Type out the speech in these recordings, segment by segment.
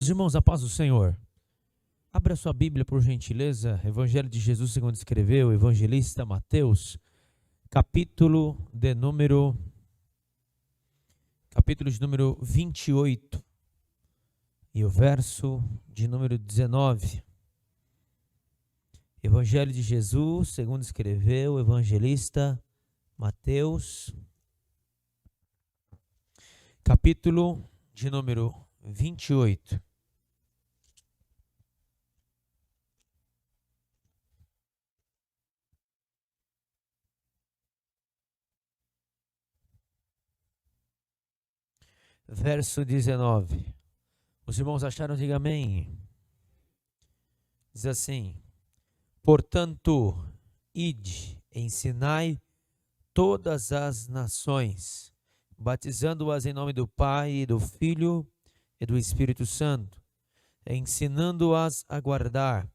Os irmãos, a paz do Senhor. Abra sua Bíblia, por gentileza, Evangelho de Jesus segundo escreveu o evangelista Mateus, capítulo de número 28 e o verso de número 19. Evangelho de Jesus segundo escreveu o evangelista Mateus, capítulo de número 28. Verso 19. Os irmãos acharam? Diga amém. Diz assim: portanto, ide, ensinai todas as nações, batizando-as em nome do Pai, e do Filho e do Espírito Santo, ensinando-as a guardar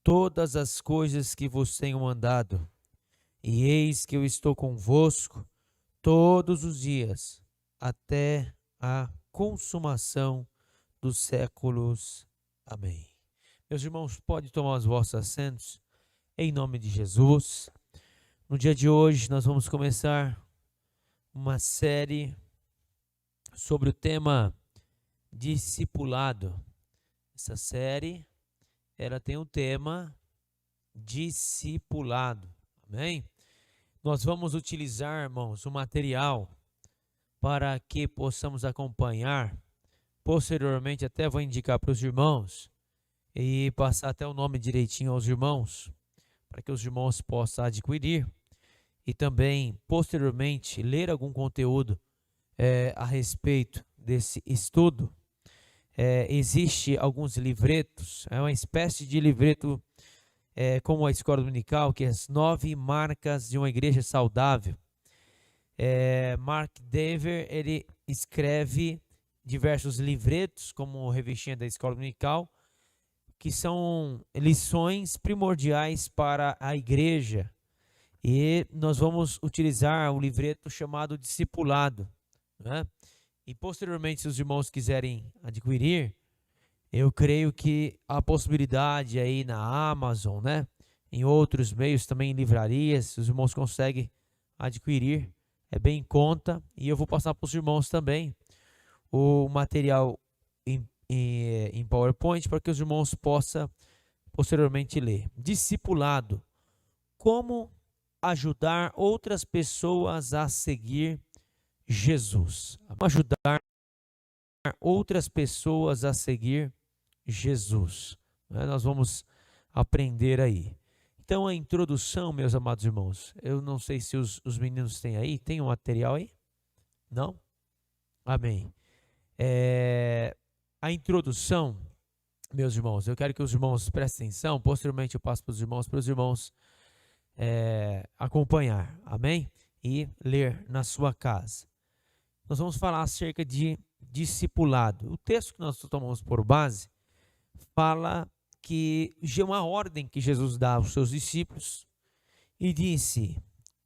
todas as coisas que vos tenho mandado. E eis que eu estou convosco todos os dias, até a consumação dos séculos. Amém. Meus irmãos, pode tomar os vossos assentos, em nome de Jesus. No dia de hoje nós vamos começar uma série sobre o tema discipulado. Essa série, ela tem o tema discipulado. Amém? Nós vamos utilizar, irmãos, o material para que possamos acompanhar. Posteriormente, até vou indicar para os irmãos e passar até o nome direitinho aos irmãos, para que os irmãos possam adquirir e também, posteriormente, ler algum conteúdo a respeito desse estudo. Existe alguns livretos, é uma espécie de livreto como a Escola Dominical, que é as 9 marcas de uma igreja saudável. Mark Dever, ele escreve diversos livretos, como revistinha da Escola Dominical, que são lições primordiais para a igreja. E nós vamos utilizar o livreto chamado Discipulado, né? E posteriormente, se os irmãos quiserem adquirir, eu creio que há possibilidade aí na Amazon, né? Em outros meios também, em livrarias, os irmãos conseguem adquirir. É bem em conta, e eu vou passar para os irmãos também o material em PowerPoint para que os irmãos possam posteriormente ler. Discipulado: como ajudar outras pessoas a seguir Jesus. Como ajudar outras pessoas a seguir Jesus. Nós vamos aprender aí. Então, a introdução, meus amados irmãos, eu não sei se os meninos têm aí, tem um material aí? Não? Amém. A introdução, meus irmãos, eu quero que os irmãos prestem atenção, posteriormente eu passo para os irmãos acompanhar, amém? E ler na sua casa. Nós vamos falar acerca de discipulado. O texto que nós tomamos por base fala que é uma ordem que Jesus dá aos seus discípulos e disse: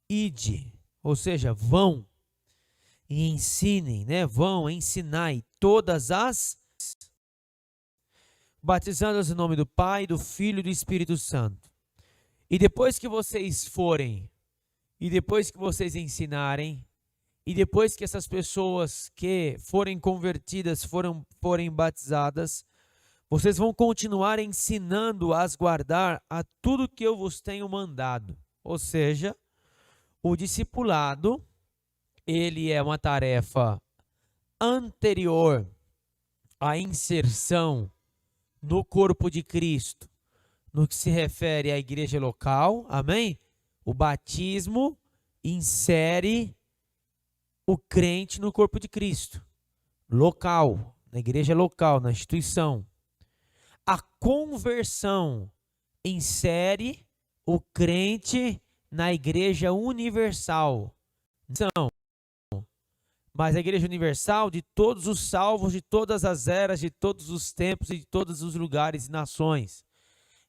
ide, ou seja, vão e ensinem, né? Vão, ensinai todas as, batizando-as em nome do Pai, do Filho e do Espírito Santo. E depois que vocês forem, e depois que vocês ensinarem, e depois que essas pessoas que forem convertidas, forem batizadas, vocês vão continuar ensinando-as a guardar a tudo que eu vos tenho mandado. Ou seja, o discipulado, ele é uma tarefa anterior à inserção no corpo de Cristo, no que se refere à igreja local, amém? O batismo insere o crente no corpo de Cristo, local, na igreja local, na instituição. A conversão insere o crente na igreja universal. Não, mas a igreja universal de todos os salvos, de todas as eras, de todos os tempos e de todos os lugares e nações.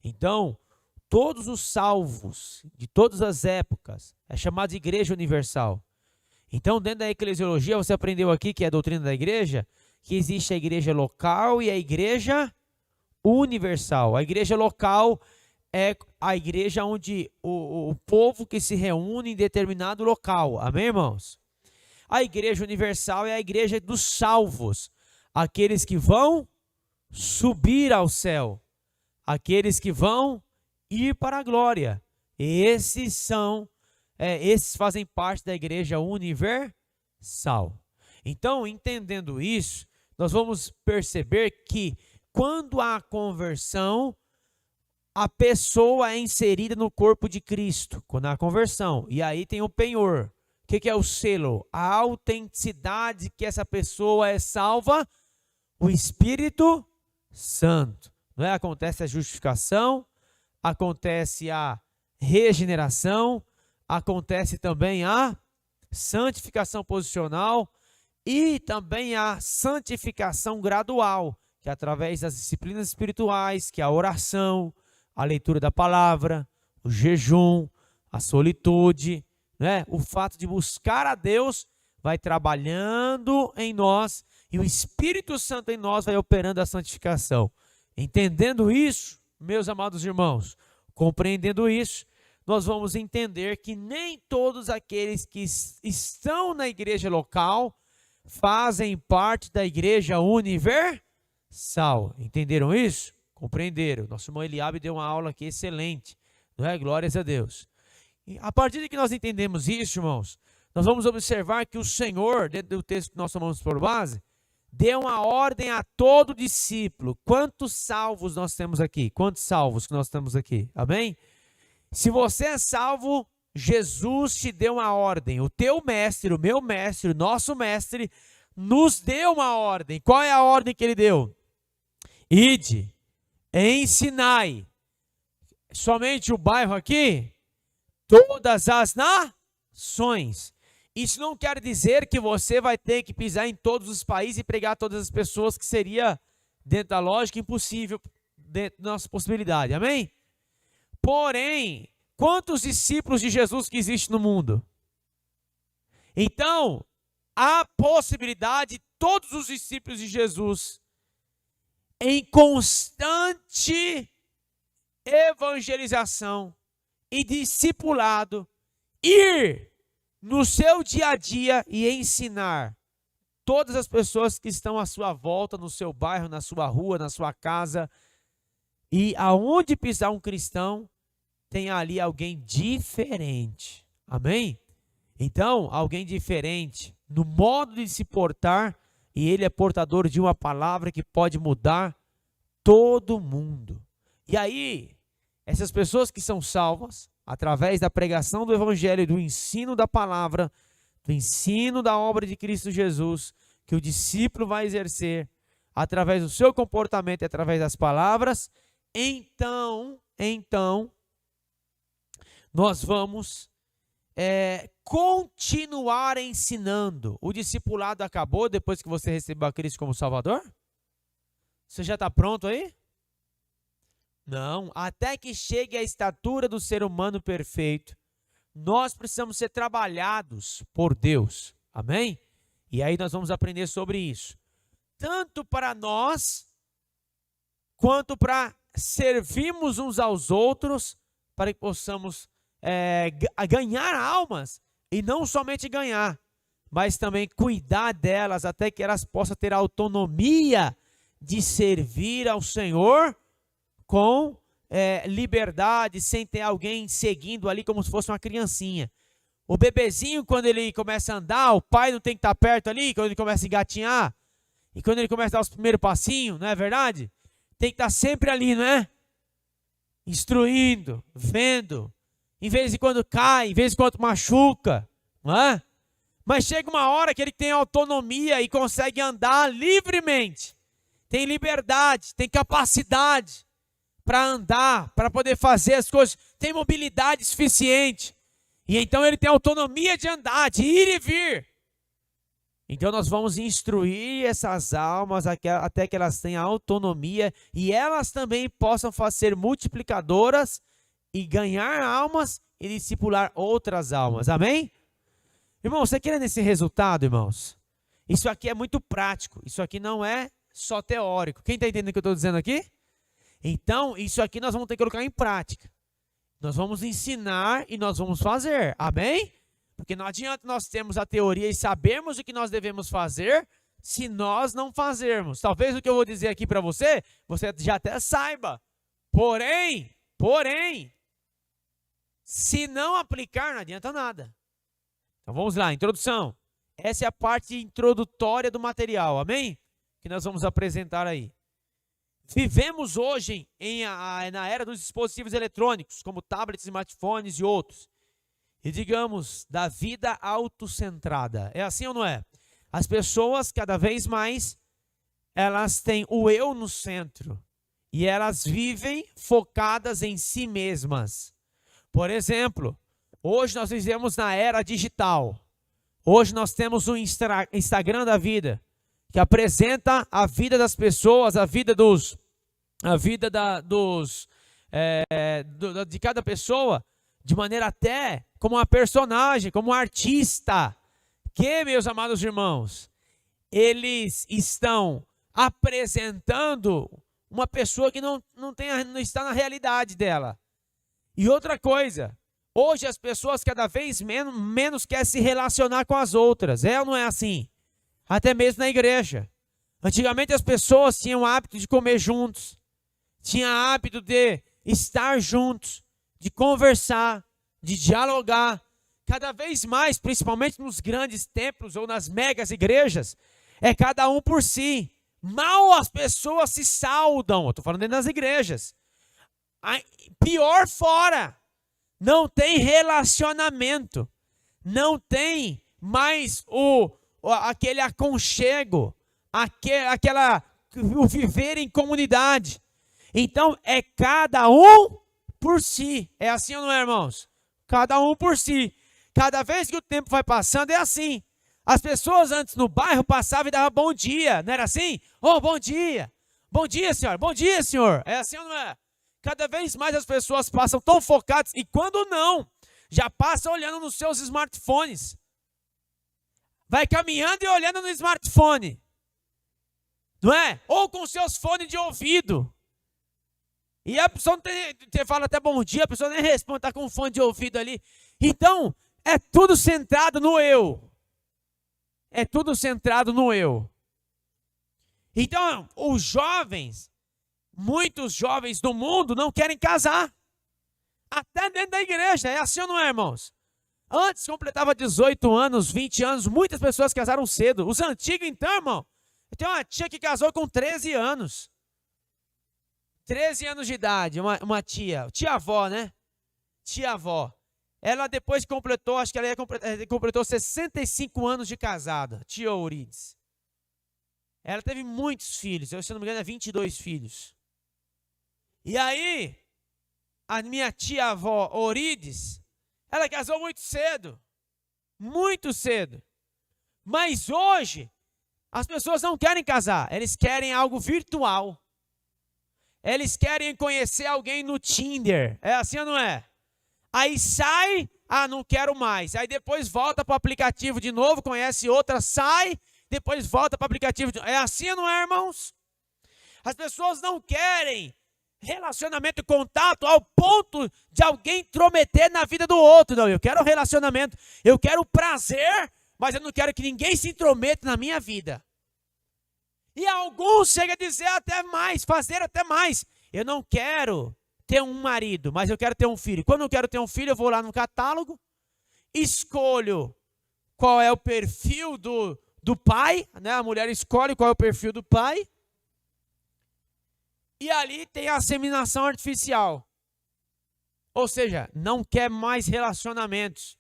Então, todos os salvos de todas as épocas é chamado de igreja universal. Então, dentro da eclesiologia, você aprendeu aqui, que é a doutrina da igreja, que existe a igreja local e a igreja universal. A igreja local é a igreja onde o povo que se reúne em determinado local. Amém, irmãos? A igreja universal é a igreja dos salvos, aqueles que vão subir ao céu, aqueles que vão ir para a glória. Esses fazem parte da igreja universal. Então, entendendo isso, nós vamos perceber que quando há conversão, a pessoa é inserida no corpo de Cristo, quando há conversão. E aí tem o penhor. O que é o selo? A autenticidade que essa pessoa é salva, o Espírito Santo. Não é? Acontece a justificação, acontece a regeneração, acontece também a santificação posicional e também a santificação gradual, que é através das disciplinas espirituais, que é a oração, a leitura da palavra, o jejum, a solitude, né? O fato de buscar a Deus vai trabalhando em nós e o Espírito Santo em nós vai operando a santificação. Entendendo isso, meus amados irmãos, compreendendo isso, nós vamos entender que nem todos aqueles que estão na igreja local fazem parte da igreja universal. Entenderam isso? Compreenderam. Nosso irmão Eliabe deu uma aula aqui excelente. Não é? Glórias a Deus. E a partir de que nós entendemos isso, irmãos, nós vamos observar que o Senhor, dentro do texto que nós tomamos por base, deu uma ordem a todo discípulo. Quantos salvos nós temos aqui? Quantos salvos que nós temos aqui? Amém? Se você é salvo, Jesus te deu uma ordem. O teu mestre, o meu mestre, o nosso mestre, nos deu uma ordem. Qual é a ordem que ele deu? Ide, ensinai. Somente o bairro aqui? Todas as nações. Isso não quer dizer que você vai ter que pisar em todos os países e pregar a todas as pessoas, que seria, dentro da lógica, impossível, dentro da nossa possibilidade. Amém? Porém, quantos discípulos de Jesus que existem no mundo? Então, há possibilidade de todos os discípulos de Jesus, em constante evangelização e discipulado, ir no seu dia a dia e ensinar todas as pessoas que estão à sua volta, no seu bairro, na sua rua, na sua casa. E aonde pisar um cristão, tem ali alguém diferente. Amém? Então, alguém diferente no modo de se portar, e ele é portador de uma palavra que pode mudar todo mundo. E aí, essas pessoas que são salvas, através da pregação do evangelho, do ensino da palavra, do ensino da obra de Cristo Jesus, que o discípulo vai exercer, através do seu comportamento e através das palavras, então, nós vamos continuar ensinando. O discipulado acabou depois que você recebeu a Cristo como Salvador? Você já está pronto aí? Não, até que chegue à estatura do ser humano perfeito, nós precisamos ser trabalhados por Deus. Amém? E aí nós vamos aprender sobre isso. Tanto para nós, quanto para servirmos uns aos outros, para que possamos ganhar almas, e não somente ganhar, mas também cuidar delas, até que elas possam ter autonomia de servir ao Senhor com liberdade, sem ter alguém seguindo ali como se fosse uma criancinha. O bebezinho, quando ele começa a andar, o pai não tem que estar perto ali, quando ele começa a engatinhar, e quando ele começa a dar os primeiros passinhos, não é verdade? Tem que estar sempre ali, não é? Instruindo, vendo, em vez de quando cai, em vez de quando machuca, não é? Mas chega uma hora que ele tem autonomia e consegue andar livremente, tem liberdade, tem capacidade para andar, para poder fazer as coisas, tem mobilidade suficiente, e então ele tem autonomia de andar, de ir e vir. Então nós vamos instruir essas almas até que elas tenham autonomia e elas também possam ser multiplicadoras e ganhar almas e discipular outras almas. Amém? Irmão, você querendo esse resultado, irmãos? Isso aqui é muito prático. Isso aqui não é só teórico. Quem está entendendo o que eu estou dizendo aqui? Então, isso aqui nós vamos ter que colocar em prática. Nós vamos ensinar e nós vamos fazer. Amém? Porque não adianta nós termos a teoria e sabermos o que nós devemos fazer se nós não fazermos. Talvez o que eu vou dizer aqui para você, você já até saiba. Porém, se não aplicar, não adianta nada. Então vamos lá, introdução. Essa é a parte introdutória do material, amém? Que nós vamos apresentar aí. Vivemos hoje na era dos dispositivos eletrônicos, como tablets, smartphones e outros. E digamos, da vida autocentrada. É assim ou não é? As pessoas, cada vez mais, elas têm o eu no centro. E elas vivem focadas em si mesmas. Por exemplo, hoje nós vivemos na era digital. Hoje nós temos o Instagram da vida, que apresenta a vida das pessoas, de cada pessoa, de maneira até como uma personagem, como um artista, que, meus amados irmãos, eles estão apresentando uma pessoa que não está na realidade dela. E outra coisa, hoje as pessoas cada vez menos querem se relacionar com as outras. É ou não é assim? Até mesmo na igreja. Antigamente as pessoas tinham o hábito de comer juntos. Tinham o hábito de estar juntos, de conversar, de dialogar. Cada vez mais, principalmente nos grandes templos ou nas megas igrejas, é cada um por si. Mal as pessoas se saudam. Eu estou falando dentro das igrejas. Pior fora. Não tem relacionamento. Não tem mais aquele aconchego. O viver em comunidade. Então, é cada um por si. É assim ou não é, irmãos? Cada um por si. Cada vez que o tempo vai passando, é assim. As pessoas antes no bairro passavam e davam bom dia. Não era assim? Oh, bom dia. Bom dia, senhor. Bom dia, senhor. É assim ou não é? Cada vez mais as pessoas passam tão focadas. E quando não, já passam olhando nos seus smartphones. Vai caminhando e olhando no smartphone. Não é? Ou com seus fones de ouvido. E a pessoa não tem, você fala até bom dia, a pessoa nem responde, está com um fone de ouvido ali. Então, é tudo centrado no eu. É tudo centrado no eu. Então, os jovens, muitos jovens do mundo não querem casar. Até dentro da igreja, é assim ou não é, irmãos? Antes completava 18 anos, 20 anos, muitas pessoas casaram cedo. Os antigos, então, irmão, eu tenho uma tia que casou com 13 anos. 13 anos de idade, uma tia-avó, né? Tia-avó. Ela depois completou, acho que ela completou 65 anos de casada, tia Eurides. Ela teve muitos filhos, se não me engano, 22 filhos. E aí, a minha tia-avó Eurides, ela casou muito cedo. Muito cedo. Mas hoje, as pessoas não querem casar, eles querem algo virtual. Eles querem conhecer alguém no Tinder. É assim ou não é? Aí sai, não quero mais. Aí depois volta para o aplicativo de novo, conhece outra, sai, depois volta para o aplicativo. É assim ou não é, irmãos? As pessoas não querem relacionamento e contato ao ponto de alguém intrometer na vida do outro. Não, eu quero relacionamento, eu quero prazer, mas eu não quero que ninguém se intrometa na minha vida. E alguns chegam a dizer até mais, fazer até mais. Eu não quero ter um marido, mas eu quero ter um filho. Quando eu quero ter um filho, eu vou lá no catálogo, escolho qual é o perfil do pai, né? A mulher escolhe qual é o perfil do pai. E ali tem a inseminação artificial. Ou seja, não quer mais relacionamentos.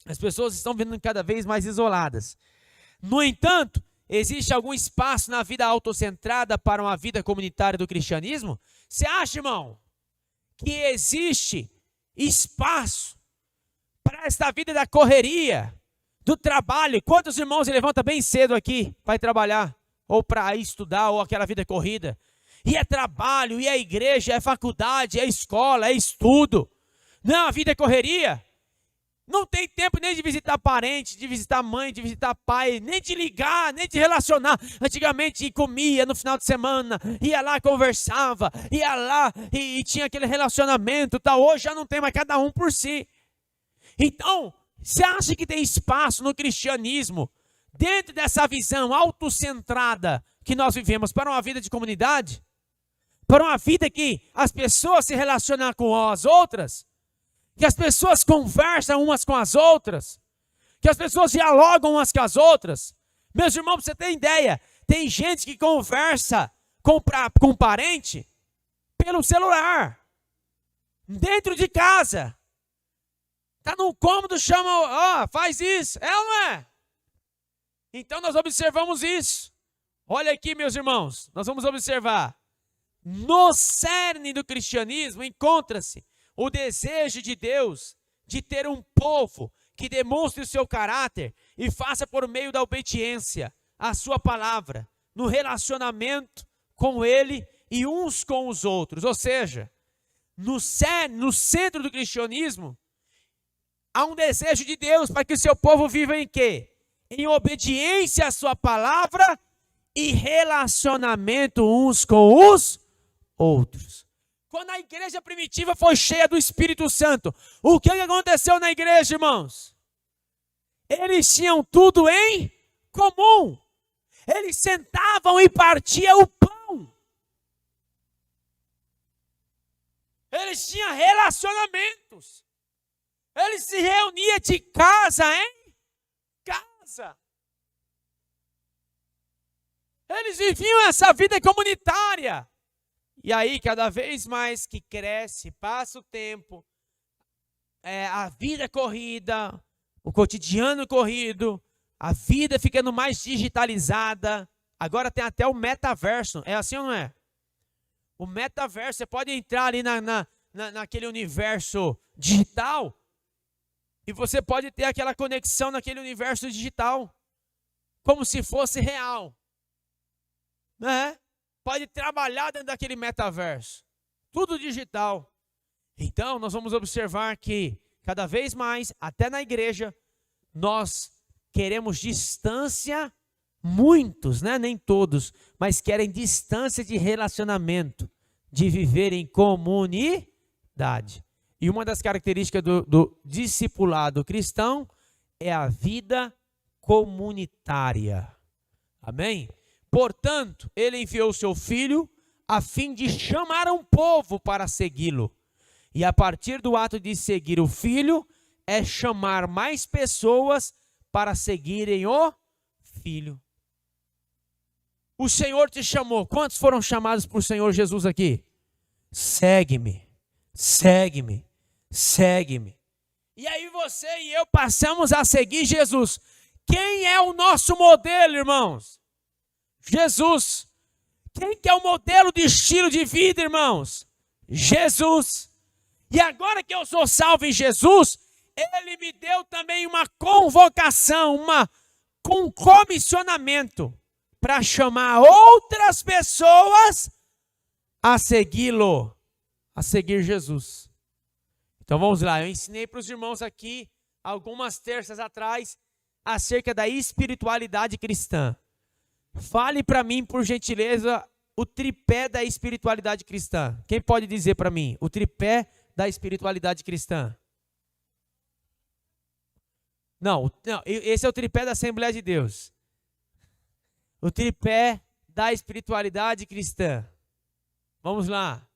As pessoas estão vivendo cada vez mais isoladas. No entanto, existe algum espaço na vida autocentrada para uma vida comunitária do cristianismo? Você acha, irmão, que existe espaço para esta vida da correria, do trabalho? Quantos irmãos se levantam bem cedo aqui para ir trabalhar, ou para ir estudar, ou aquela vida corrida? E é trabalho, e é igreja, é faculdade, é escola, é estudo. Não, a vida é correria. Não tem tempo nem de visitar parente, de visitar mãe, de visitar pai, nem de ligar, nem de relacionar. Antigamente comia no final de semana, ia lá, conversava, ia lá e tinha aquele relacionamento. Tá? Hoje já não tem mais, cada um por si. Então, você acha que tem espaço no cristianismo, dentro dessa visão autocentrada que nós vivemos, para uma vida de comunidade? Para uma vida que as pessoas se relacionam com as outras? Que as pessoas conversam umas com as outras, que as pessoas dialogam umas com as outras. Meus irmãos, você tem ideia, tem gente que conversa com parente pelo celular, dentro de casa. Está no cômodo, chama, faz isso, é ou não é? Então nós observamos isso. Olha aqui, meus irmãos, nós vamos observar. No cerne do cristianismo encontra-se o desejo de Deus de ter um povo que demonstre o seu caráter e faça por meio da obediência a sua palavra, no relacionamento com Ele e uns com os outros. Ou seja, no centro do cristianismo, há um desejo de Deus para que o seu povo viva em quê? Em obediência à sua palavra e relacionamento uns com os outros. Quando a igreja primitiva foi cheia do Espírito Santo, o que aconteceu na igreja, irmãos? Eles tinham tudo em comum. Eles sentavam e partiam o pão. Eles tinham relacionamentos. Eles se reuniam de casa em casa. Eles viviam essa vida comunitária. E aí, cada vez mais que cresce, passa o tempo, a vida corrida, o cotidiano corrido, a vida ficando mais digitalizada. Agora tem até o metaverso. É assim ou não é? O metaverso, você pode entrar ali naquele universo digital e você pode ter aquela conexão naquele universo digital, como se fosse real. Né? Pode trabalhar dentro daquele metaverso. Tudo digital. Então, nós vamos observar que, cada vez mais, até na igreja, nós queremos distância, muitos, né? Nem todos, mas querem distância de relacionamento, de viver em comunidade. E uma das características do discipulado cristão é a vida comunitária. Amém? Portanto, ele enviou seu filho a fim de chamar um povo para segui-lo. E a partir do ato de seguir o filho, é chamar mais pessoas para seguirem o filho. O Senhor te chamou. Quantos foram chamados por Senhor Jesus aqui? Segue-me, segue-me, segue-me. E aí você e eu passamos a seguir Jesus. Quem é o nosso modelo, irmãos? Jesus. Quem que é o modelo de estilo de vida, irmãos? Jesus. E agora que eu sou salvo em Jesus, Ele me deu também uma convocação, um comissionamento para chamar outras pessoas a segui-lo, a seguir Jesus. Então vamos lá, eu ensinei para os irmãos aqui, algumas terças atrás, acerca da espiritualidade cristã. Fale para mim, por gentileza, o tripé da espiritualidade cristã. Quem pode dizer para mim o tripé da espiritualidade cristã? Não, esse é o tripé da Assembleia de Deus. O tripé da espiritualidade cristã. Vamos lá.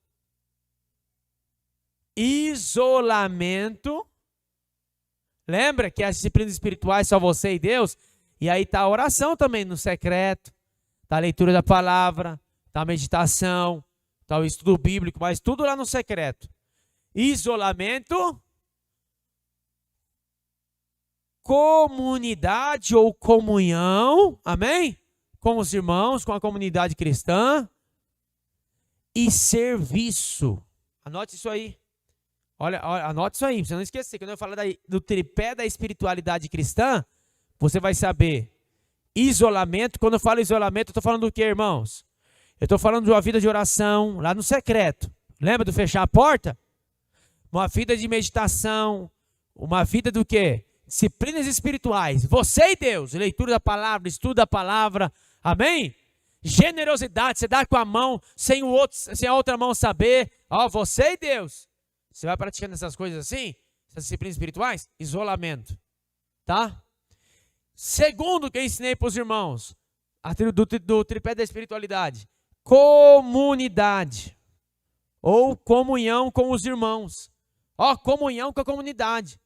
Isolamento. Lembra que as disciplinas espirituais são você e Deus? E aí está a oração também no secreto, está a leitura da palavra, está a meditação, está o estudo bíblico, mas tudo lá no secreto. Isolamento, comunidade ou comunhão, amém? Com os irmãos, com a comunidade cristã. E serviço. Anote isso aí. Olha, anote isso aí, pra você não esquecer. Quando eu falar do tripé da espiritualidade cristã, você vai saber. Isolamento. Quando eu falo isolamento, eu estou falando do que, irmãos? Eu estou falando de uma vida de oração lá no secreto. Lembra do fechar a porta? Uma vida de meditação, Uma vida do quê? Disciplinas espirituais. Você e Deus. Leitura da palavra, estudo da palavra. Amém? Generosidade. Você dá com a mão, sem a outra mão saber. Ó, você e Deus. Você vai praticando essas coisas assim? Essas disciplinas espirituais? Isolamento. Tá? Segundo que eu ensinei para os irmãos. Do tripé da espiritualidade. Comunidade. Ou comunhão com os irmãos. Ó, comunhão com a comunidade.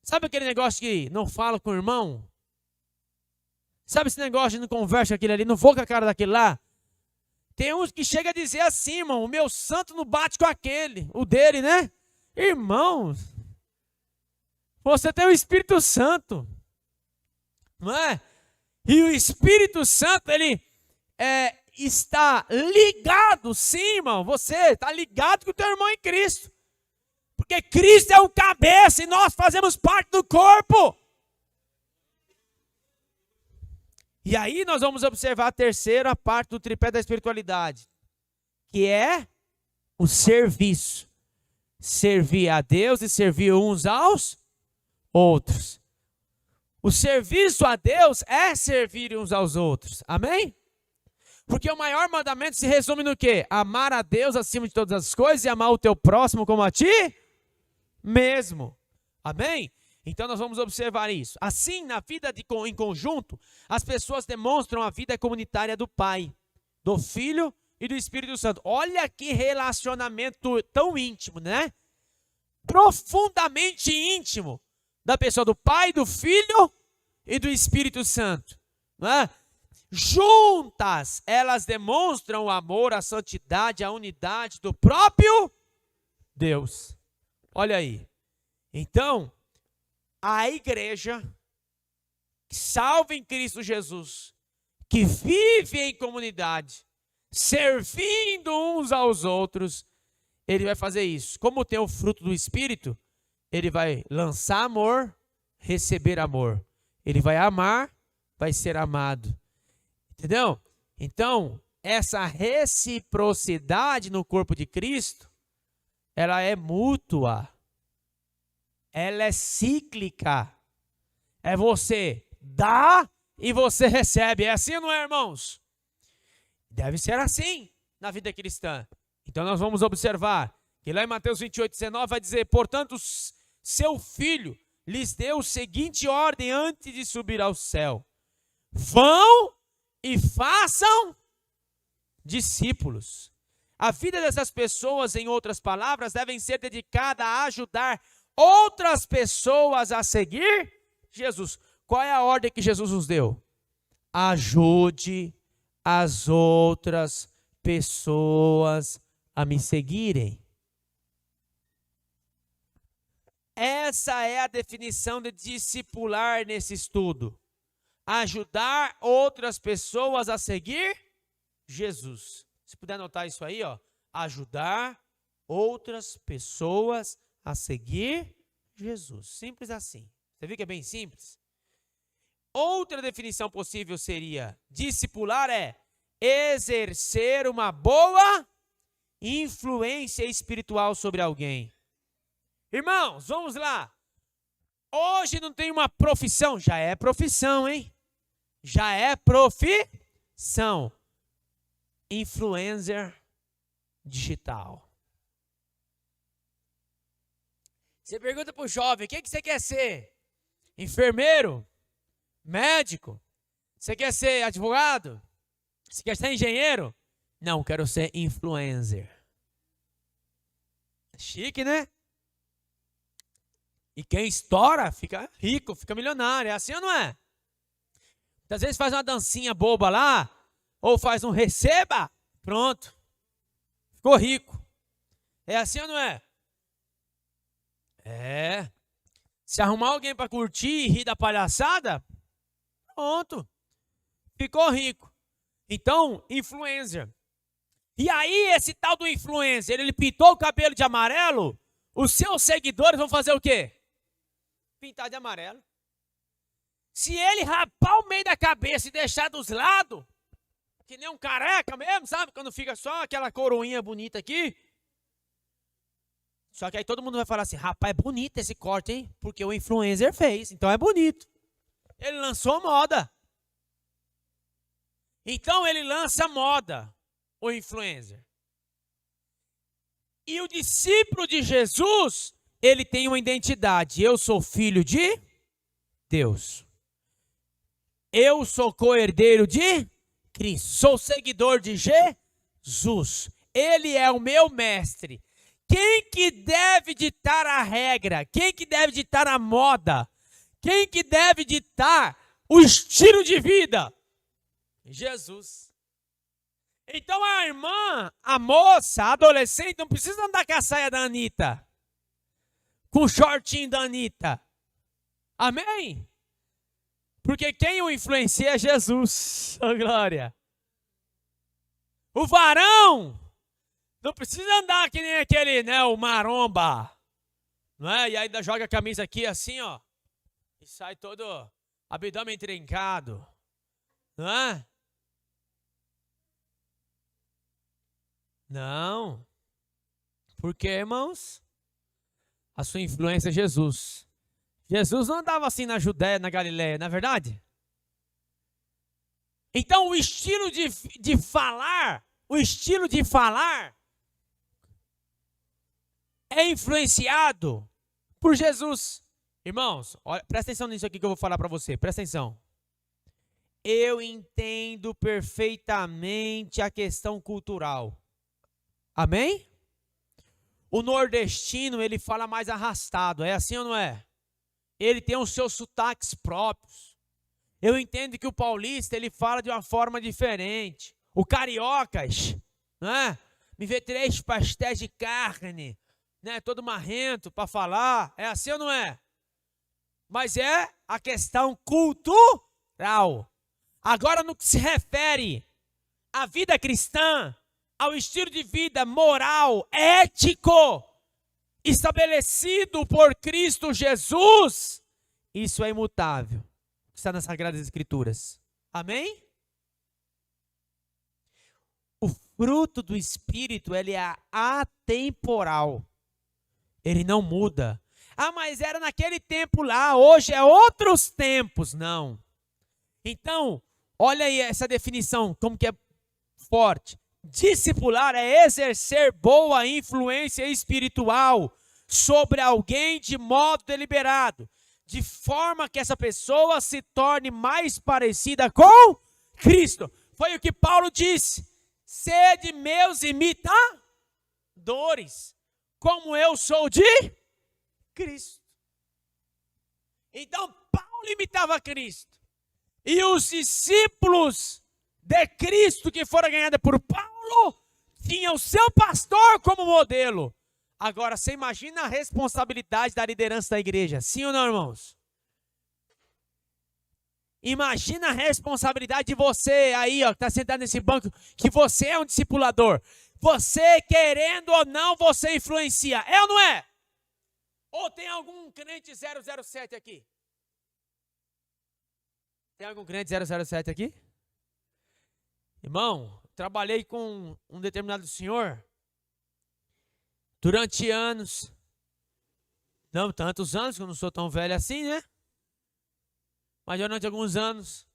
Sabe aquele negócio que não fala com o irmão? Sabe esse negócio de não conversa com aquele ali, não vou com a cara daquele lá? Tem uns que chegam a dizer assim, irmão, o meu santo não bate com aquele, o dele, né? Irmãos, você tem o Espírito Santo, não é? E o Espírito Santo, ele está ligado, sim, irmão, você está ligado com o teu irmão em Cristo. Porque Cristo é o cabeça e nós fazemos parte do corpo. E aí nós vamos observar a terceira parte do tripé da espiritualidade, que é o serviço. Servir a Deus e servir uns aos outros. O serviço a Deus é servir uns aos outros. Amém? Porque o maior mandamento se resume no quê? Amar a Deus acima de todas as coisas e amar o teu próximo como a ti mesmo. Amém? Então nós vamos observar isso. Assim, na vida em conjunto, as pessoas demonstram a vida comunitária do Pai, do Filho e do Espírito Santo. Olha que relacionamento tão íntimo, né? Profundamente íntimo da pessoa do Pai, do Filho e do Espírito Santo. Não é? Juntas, elas demonstram o amor, a santidade, a unidade do próprio Deus. Olha aí. Então, a igreja que salva em Cristo Jesus, que vive em comunidade, servindo uns aos outros, ele vai fazer isso. Como tem o fruto do Espírito, ele vai lançar amor, receber amor. Ele vai amar, vai ser amado. Entendeu? Então, essa reciprocidade no corpo de Cristo, ela é mútua. Ela é cíclica. É você dá e você recebe. É assim ou não é, irmãos? Deve ser assim na vida cristã. Então nós vamos observar que lá em Mateus 28:19 vai dizer: portanto, seu filho lhes deu a seguinte ordem antes de subir ao céu: vão e façam discípulos. A vida dessas pessoas, em outras palavras, devem ser dedicada a ajudar outras pessoas a seguir Jesus. Qual é a ordem que Jesus nos deu? Ajude as outras pessoas a me seguirem. Essa é a definição de discipular nesse estudo. Ajudar outras pessoas a seguir Jesus. Se puder anotar isso aí, ó. Ajudar outras pessoas a seguir Jesus. Simples assim. Você viu que é bem simples? Outra definição possível seria: discipular é exercer uma boa influência espiritual sobre alguém. Irmãos, vamos lá. Hoje não tem uma profissão. Já é profissão, hein? Já é profissão. Influencer digital. Você pergunta para o jovem: o que você quer ser? Enfermeiro? Médico? Você quer ser advogado? Você quer ser engenheiro? Não, quero ser influencer. Chique, né? E quem estoura fica rico, fica milionário. É assim ou não é? Às vezes faz uma dancinha boba lá, ou faz um receba, pronto. Ficou rico. É assim ou não é? É. Se arrumar alguém para curtir e rir da palhaçada, pronto. Ficou rico. Então, influencer. E aí, esse tal do influencer, ele pintou o cabelo de amarelo, os seus seguidores vão fazer o quê? Pintar de amarelo. Se ele rapar o meio da cabeça e deixar dos lados, que nem um careca mesmo, sabe? Quando fica só aquela coroinha bonita aqui. Só que aí todo mundo vai falar assim, rapaz, é bonito esse corte, hein? Porque o influencer fez, então é bonito. Ele lançou moda. Então ele lança moda, o influencer. E o discípulo de Jesus, ele tem uma identidade. Eu sou filho de Deus. Eu sou co-herdeiro de Cristo. Sou seguidor de Jesus. Ele é o meu mestre. Quem que deve ditar a regra? Quem que deve ditar a moda? Quem que deve ditar o estilo de vida? Jesus. Então a irmã, a moça, a adolescente, não precisa andar com a saia da Anitta, com o shortinho da Anitta. Amém? Porque quem o influencia é Jesus. Oh, glória. O varão não precisa andar que nem aquele, né, o maromba. Não é? E ainda joga a camisa aqui assim, ó. E sai todo abdômen trincado. Não é? Não. Porque, irmãos, a sua influência é Jesus. Jesus não andava assim na Judéia, na Galileia, não é verdade? Então o estilo de falar é influenciado por Jesus. Irmãos, olha, presta atenção nisso aqui que eu vou falar para você, presta atenção. Eu entendo perfeitamente a questão cultural. Amém? O nordestino, ele fala mais arrastado, é assim ou não é? Ele tem os seus sotaques próprios. Eu entendo que o paulista, ele fala de uma forma diferente. O cariocas, né? Me vê 3 pastéis de carne, né? Todo marrento para falar. É assim ou não é? Mas é a questão cultural. Agora, no que se refere à vida cristã, ao estilo de vida moral, ético, estabelecido por Cristo Jesus, isso é imutável. Está nas Sagradas Escrituras. Amém? O fruto do Espírito, ele é atemporal. Ele não muda. Ah, mas era naquele tempo lá, hoje é outros tempos. Não. Então, olha aí essa definição, como que é forte. Discipular é exercer boa influência espiritual sobre alguém de modo deliberado, de forma que essa pessoa se torne mais parecida com Cristo. Foi o que Paulo disse. Sede meus imitadores, como eu sou de Cristo. Então Paulo imitava Cristo. E os discípulos de Cristo que foram ganhados por Paulo tinham o seu pastor como modelo. Agora, você imagina a responsabilidade da liderança da igreja, sim ou não, irmãos? Imagina a responsabilidade de você aí, ó, que está sentado nesse banco, que você é um discipulador. Você, querendo ou não, você influencia. É ou não é? Ou tem algum crente 007 aqui? Tem algum crente 007 aqui? Irmão, trabalhei com um determinado senhor durante anos, não tantos anos, que eu não sou tão velho assim, né? Mas durante alguns anos,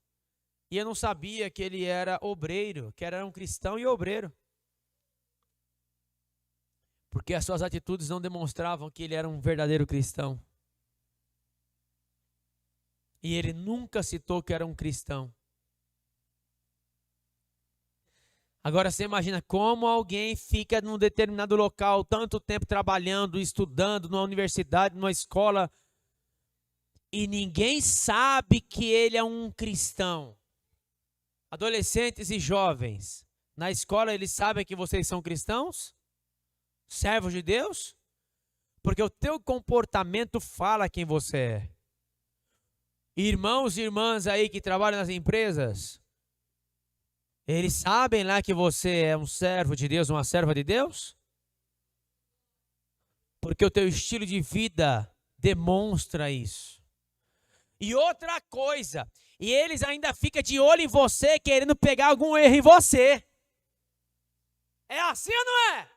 e eu não sabia que ele era obreiro, que era um cristão e obreiro. Porque as suas atitudes não demonstravam que ele era um verdadeiro cristão. E ele nunca citou que era um cristão. Agora você imagina como alguém fica num determinado local tanto tempo trabalhando, estudando, numa universidade, numa escola, e ninguém sabe que ele é um cristão. Adolescentes e jovens, na escola eles sabem que vocês são cristãos? Servos de Deus? Porque o teu comportamento fala quem você é. Irmãos e irmãs aí que trabalham nas empresas, eles sabem lá que você é um servo de Deus, uma serva de Deus? Porque o teu estilo de vida demonstra isso. E outra coisa, e eles ainda ficam de olho em você, querendo pegar algum erro em você. É assim ou não é?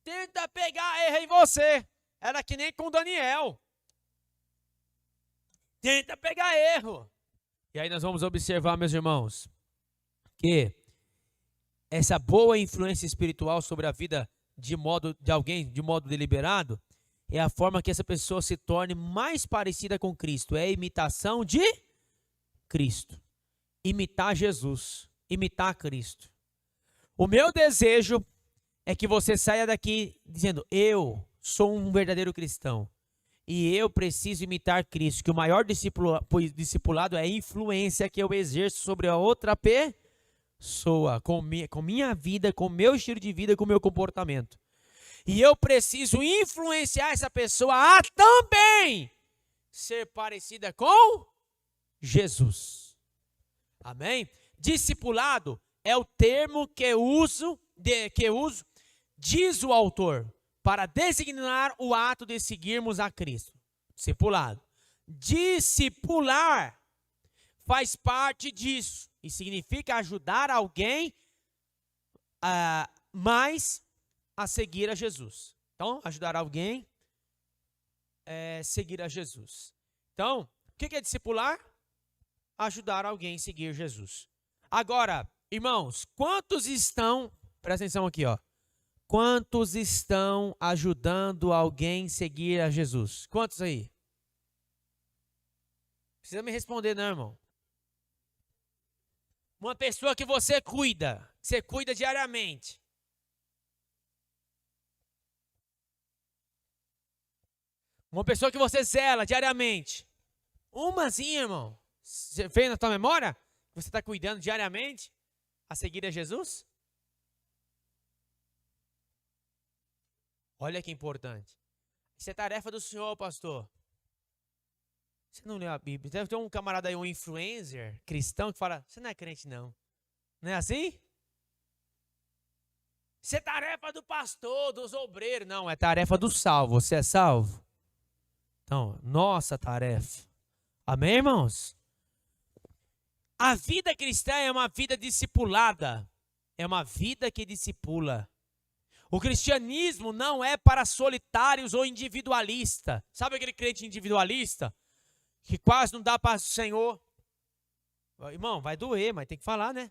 tenta pegar erro em você. Era que nem com Daniel. Tenta pegar erro. E aí nós vamos observar, meus irmãos, que essa boa influência espiritual sobre a vida de alguém de modo deliberado é a forma que essa pessoa se torne mais parecida com Cristo. É a imitação de Cristo. Imitar Jesus. Imitar Cristo. O meu desejo é que você saia daqui dizendo: eu sou um verdadeiro cristão e eu preciso imitar Cristo. Que o maior discipulado é a influência que eu exerço sobre a outra pessoa, com minha vida, com meu estilo de vida, com meu comportamento. E eu preciso influenciar essa pessoa a também ser parecida com Jesus. Amém? Discipulado é o termo que uso, diz o autor, para designar o ato de seguirmos a Cristo. Discipulado. Discipular faz parte disso e significa ajudar alguém mais a seguir a Jesus. Então, ajudar alguém a seguir a Jesus. Então, o que é discipular? Ajudar alguém a seguir Jesus. Agora, irmãos, quantos estão, presta atenção aqui, ó. Quantos estão ajudando alguém a seguir a Jesus? Quantos aí? Não precisa me responder, não, irmão. Uma pessoa que você cuida diariamente. Uma pessoa que você zela diariamente. Umazinha, irmão. Você vê na tua memória? Você está cuidando diariamente a seguir a Jesus? Olha que importante. Isso é tarefa do Senhor, pastor. Você não leu a Bíblia? Deve ter um camarada aí, um influencer cristão, que fala: você não é crente, não. Não é assim? Isso é tarefa do pastor, dos obreiros. Não, é tarefa do salvo. Você é salvo? Então, nossa tarefa. Amém, irmãos? A vida cristã é uma vida discipulada. É uma vida que discipula. O cristianismo não é para solitários ou individualista. Sabe aquele crente individualista? Que quase não dá paz do Senhor. Irmão, vai doer, mas tem que falar, né?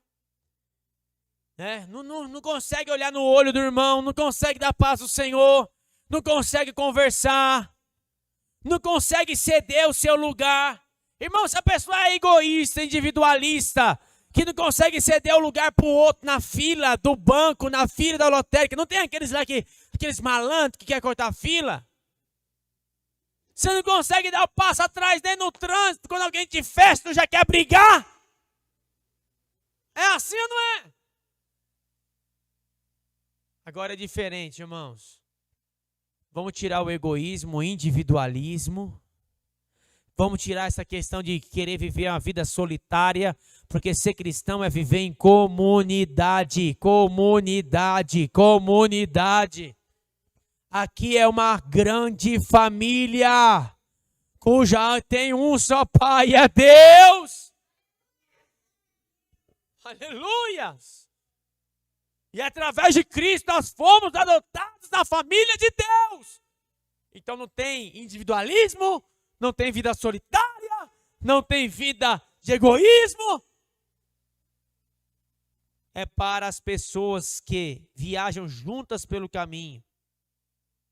Não consegue olhar no olho do irmão, não consegue dar paz do Senhor, não consegue conversar, não consegue ceder o seu lugar. Irmão, se a pessoa é egoísta, individualista, que não consegue ceder o lugar para o outro na fila do banco, na fila da lotérica, não tem aqueles lá aqueles malandros que querem cortar a fila? Você não consegue dar o passo atrás nem no trânsito, quando alguém te fecha, tu já quer brigar? É assim ou não é? Agora é diferente, irmãos. Vamos tirar o egoísmo, o individualismo. Vamos tirar essa questão de querer viver uma vida solitária, porque ser cristão é viver em comunidade, comunidade, comunidade. Aqui é uma grande família, cuja tem um só Pai, é Deus. Aleluias! E através de Cristo nós fomos adotados na família de Deus. Então não tem individualismo, não tem vida solitária, não tem vida de egoísmo. É para as pessoas que viajam juntas pelo caminho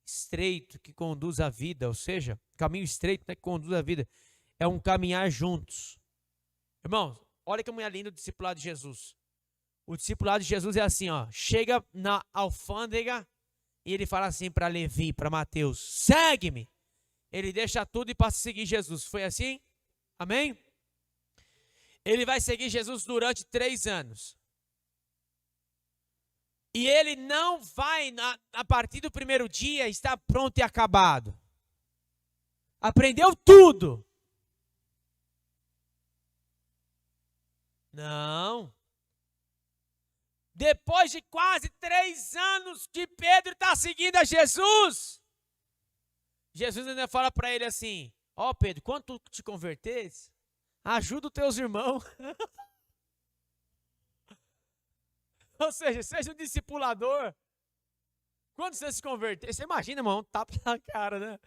estreito que conduz à vida, ou seja, caminho estreito, né, que conduz à vida, é um caminhar juntos. Irmãos, olha que mulher linda o discipulado de Jesus. O discipulado de Jesus é assim, ó, chega na alfândega e ele fala assim para Levi, para Mateus: segue-me. Ele deixa tudo e passa a seguir Jesus. Foi assim? Amém? Ele vai seguir Jesus durante 3 anos. E ele não vai, a partir do primeiro dia, estar pronto e acabado. Aprendeu tudo. Não. Depois de quase 3 anos que Pedro está seguindo a Jesus, Jesus ainda fala para ele assim: ó, Pedro, quando tu te converteres, ajuda os teus irmãos. Ou seja, seja um discipulador. Quando você se converter, você imagina, irmão, um tapa na cara, né?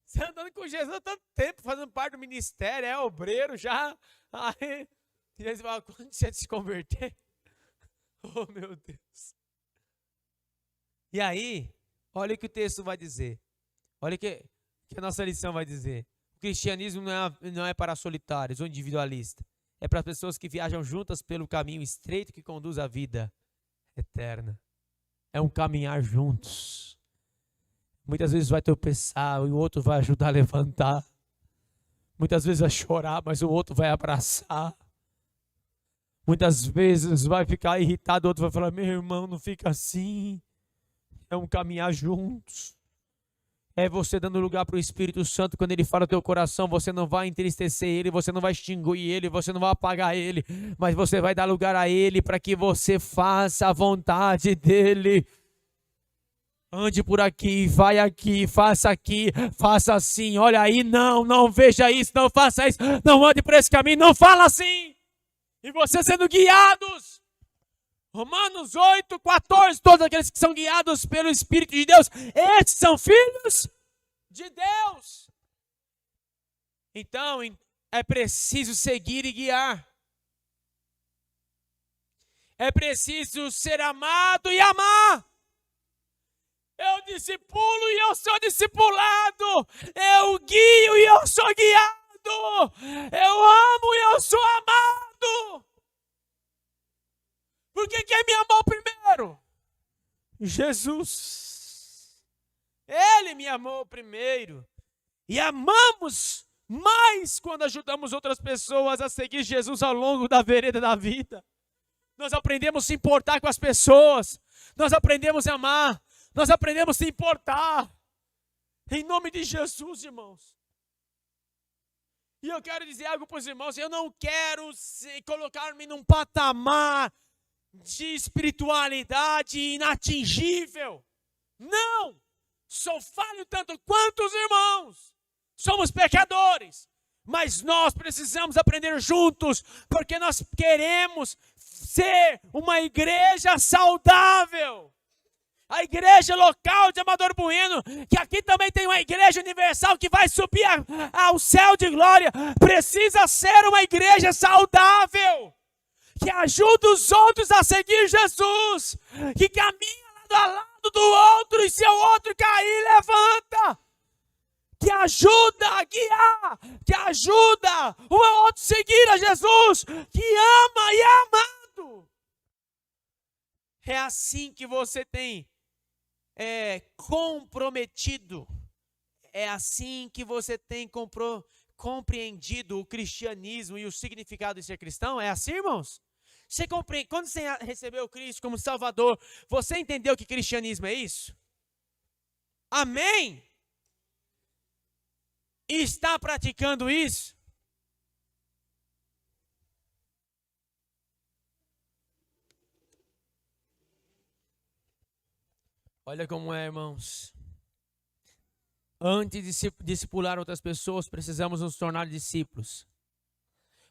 Você andando com Jesus há tanto tempo, fazendo parte do ministério, é obreiro já. Aí, e aí você fala, quando você se converter? Oh, meu Deus. E aí, olha o que o texto vai dizer. Olha o que a nossa lição vai dizer. O cristianismo não é para solitários ou individualistas. É para pessoas que viajam juntas pelo caminho estreito que conduz à vida eterna. É um caminhar juntos. Muitas vezes vai tropeçar e o outro vai ajudar a levantar. Muitas vezes vai chorar, mas o outro vai abraçar. Muitas vezes vai ficar irritado, o outro vai falar, meu irmão, não fica assim. É um caminhar juntos. É você dando lugar para o Espírito Santo. Quando ele fala no teu coração, você não vai entristecer ele, você não vai extinguir ele, você não vai apagar ele, mas você vai dar lugar a ele para que você faça a vontade dele. Ande por aqui, vai aqui, faça assim, olha aí, não veja isso, não faça isso, não ande por esse caminho, não fala assim. E você sendo guiados. Romanos 8:14, todos aqueles que são guiados pelo Espírito de Deus, esses são filhos de Deus. Então, é preciso seguir e guiar. É preciso ser amado e amar. Eu discipulo e eu sou discipulado. Eu guio e eu sou guiado. Eu amo e eu sou amado. Porque quem me amou primeiro? Jesus. Ele me amou primeiro. E amamos mais quando ajudamos outras pessoas a seguir Jesus ao longo da vereda da vida. Nós aprendemos a se importar com as pessoas. Nós aprendemos a amar. Nós aprendemos a se importar. Em nome de Jesus, irmãos. E eu quero dizer algo para os irmãos. Eu não quero colocar-me num patamar de espiritualidade inatingível. Não! Sou falho tanto quanto os irmãos. Somos pecadores. Mas nós precisamos aprender juntos. Porque nós queremos ser uma igreja saudável. A igreja local de Amador Bueno, que aqui também tem uma igreja universal que vai subir ao céu de glória, precisa ser uma igreja saudável, que ajuda os outros a seguir Jesus, que caminha lado a lado do outro e se o outro cair, levanta, que ajuda a guiar, que ajuda um ao outro a seguir a Jesus, que ama e é amado. É assim que você tem comprometido, é assim que você tem compreendido o cristianismo e o significado de ser cristão? É assim, irmãos? Você compreende? Quando você recebeu Cristo como Salvador, você entendeu que cristianismo é isso? Amém? E está praticando isso? Olha como é, irmãos. Antes de discipular outras pessoas, precisamos nos tornar discípulos.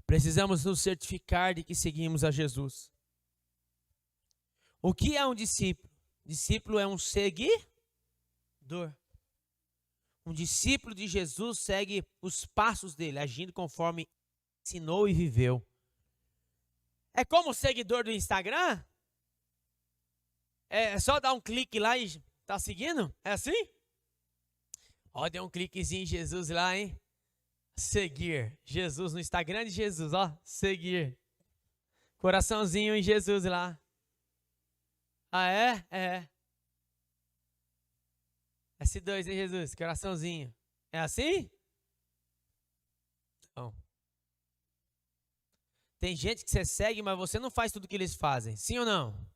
Precisamos nos certificar de que seguimos a Jesus. O que é um discípulo? Discípulo é um seguidor. Um discípulo de Jesus segue os passos dele, agindo conforme ensinou e viveu. É como o seguidor do Instagram? É só dar um clique lá e tá seguindo? É assim? Ó, deu um cliquezinho em Jesus lá, hein? Seguir. Jesus no Instagram de Jesus, ó. Seguir. Coraçãozinho em Jesus lá. Ah, é? É. S2 em Jesus, coraçãozinho. É assim? Não. Tem gente que você segue, mas você não faz tudo que eles fazem. Sim ou não?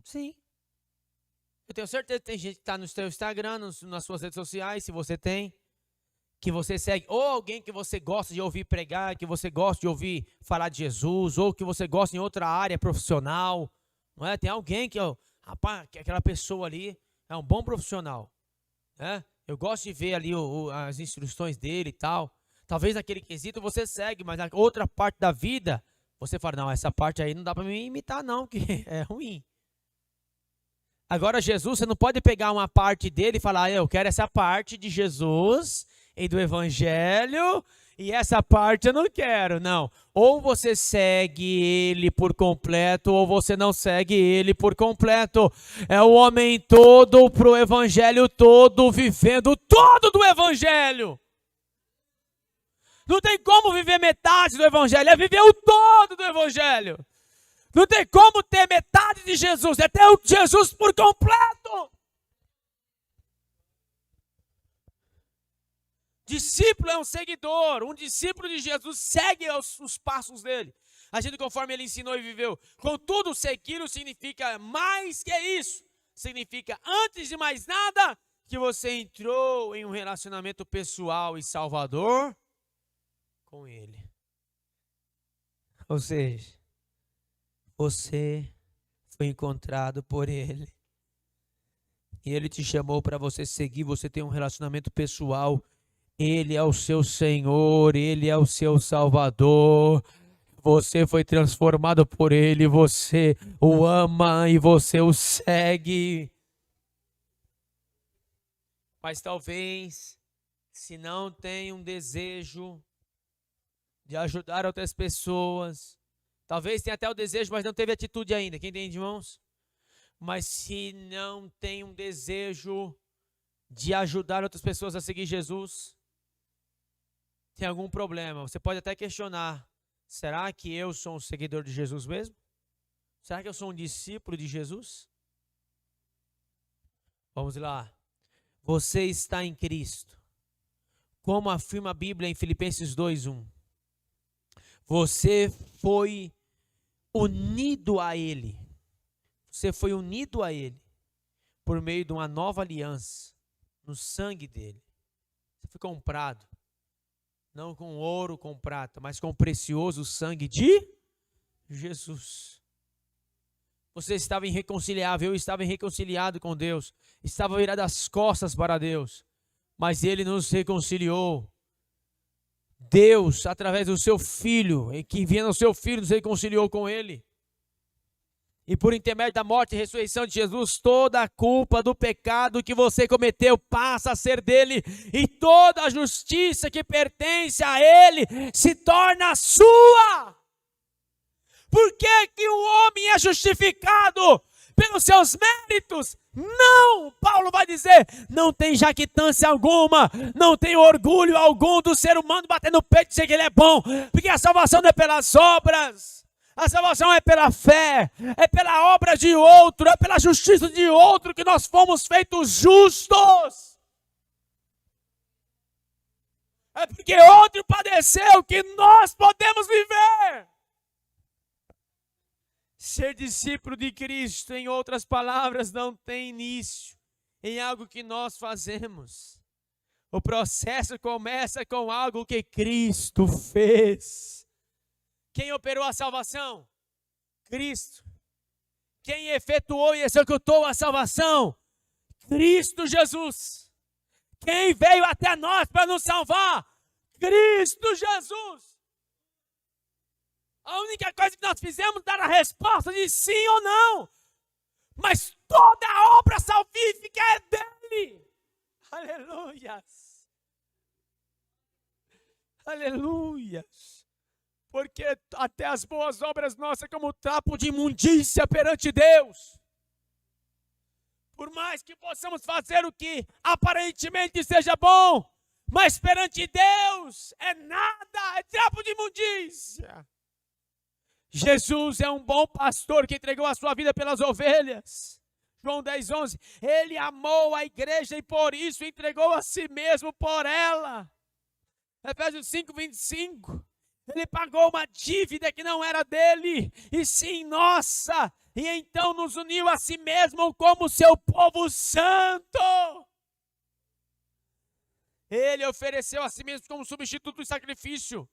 Sim. Eu tenho certeza que tem gente que está no seu Instagram, nas suas redes sociais, se você tem, que você segue, ou alguém que você gosta de ouvir pregar, que você gosta de ouvir falar de Jesus, ou que você gosta em outra área profissional, não é? Tem alguém que, rapaz, que aquela pessoa ali é um bom profissional, né? Eu gosto de ver ali as instruções dele e tal. Talvez naquele quesito você segue, mas na outra parte da vida, você fala, não, essa parte aí não dá para me imitar não, que é ruim. Agora Jesus, você não pode pegar uma parte dele e falar, eu quero essa parte de Jesus e do Evangelho, e essa parte eu não quero. Não. Ou você segue ele por completo, ou você não segue ele por completo. É o homem todo pro Evangelho todo, vivendo todo do Evangelho. Não tem como viver metade do Evangelho, é viver o todo do Evangelho. Não tem como ter metade de Jesus, é ter o Jesus por completo. Discípulo é um seguidor, um discípulo de Jesus segue os passos dele, agindo conforme ele ensinou e viveu. Contudo, segui-lo significa mais que isso. Significa, antes de mais nada, que você entrou em um relacionamento pessoal e salvador com ele. Ou seja, você foi encontrado por ele. E ele te chamou para você seguir, você tem um relacionamento pessoal. Ele é o seu Senhor, ele é o seu Salvador. Você foi transformado por ele, você o ama e você o segue. Mas talvez, se não tem um desejo de ajudar outras pessoas, talvez tenha até o desejo, mas não teve atitude ainda. Quem entende, irmãos? Mas se não tem um desejo de ajudar outras pessoas a seguir Jesus, tem algum problema. Você pode até questionar, será que eu sou um seguidor de Jesus mesmo? Será que eu sou um discípulo de Jesus? Vamos lá. Você está em Cristo. Como afirma a Bíblia em Filipenses 2:1. Você foi unido a Ele. Você foi unido a Ele por meio de uma nova aliança no sangue dele. Você foi comprado. Não com ouro, com prata, mas com o precioso sangue de Jesus. Você estava irreconciliável, eu estava irreconciliado com Deus. Estava virado as costas para Deus. Mas Ele nos reconciliou. Deus, através do seu Filho, e que enviando o seu Filho, nos reconciliou com Ele. E por intermédio da morte e ressurreição de Jesus, toda a culpa do pecado que você cometeu passa a ser dele. E toda a justiça que pertence a ele se torna sua. Por que o homem é justificado? Pelos seus méritos? Não! Paulo vai dizer, não tem jactância alguma, não tem orgulho algum do ser humano bater no peito e dizer que ele é bom. Porque a salvação não é pelas obras. A salvação é pela fé, é pela obra de outro, é pela justiça de outro que nós fomos feitos justos. É porque outro padeceu que nós podemos viver. Ser discípulo de Cristo, em outras palavras, não tem início em algo que nós fazemos. O processo começa com algo que Cristo fez. Quem operou a salvação? Cristo. Quem efetuou e executou a salvação? Cristo Jesus. Quem veio até nós para nos salvar? Cristo Jesus. A única coisa que nós fizemos é dar a resposta de sim ou não. Mas toda a obra salvífica é dele. Aleluias. Aleluias. Porque até as boas obras nossas é como trapo de imundícia perante Deus. Por mais que possamos fazer o que aparentemente seja bom, mas perante Deus é nada, é trapo de imundícia. Jesus é um bom pastor que entregou a sua vida pelas ovelhas. João 10:11. Ele amou a igreja e por isso entregou a si mesmo por ela. Efésios 5:25. Ele pagou uma dívida que não era dele, e sim nossa, e então nos uniu a si mesmo como seu povo santo. Ele ofereceu a si mesmo como substituto e sacrifício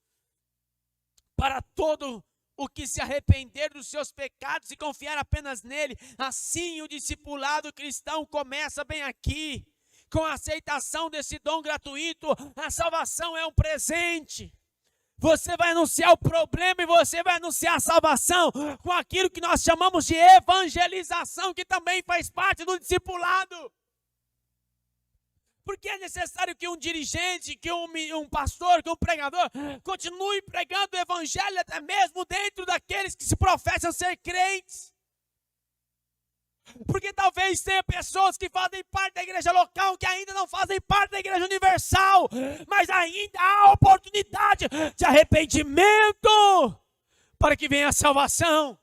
para todo o que se arrepender dos seus pecados e confiar apenas nele. Assim o discipulado cristão começa bem aqui, com a aceitação desse dom gratuito. A salvação é um presente. Você vai anunciar o problema e você vai anunciar a salvação com aquilo que nós chamamos de evangelização, que também faz parte do discipulado. Porque é necessário que um dirigente, que um pastor, que um pregador continue pregando o evangelho até mesmo dentro daqueles que se professam ser crentes. Porque talvez tenha pessoas que fazem parte da igreja local que ainda não fazem parte da igreja universal, mas ainda há oportunidade de arrependimento para que venha a salvação.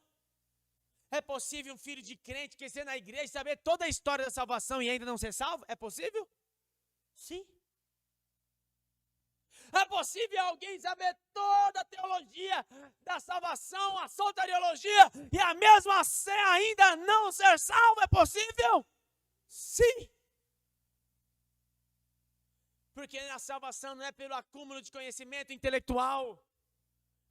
É possível um filho de crente crescer na igreja e saber toda a história da salvação e ainda não ser salvo? É possível? Sim. É possível alguém saber toda a teologia da salvação, a soteriologia, e a mesma assim ainda não ser salvo? É possível? Sim. Porque a salvação não é pelo acúmulo de conhecimento intelectual.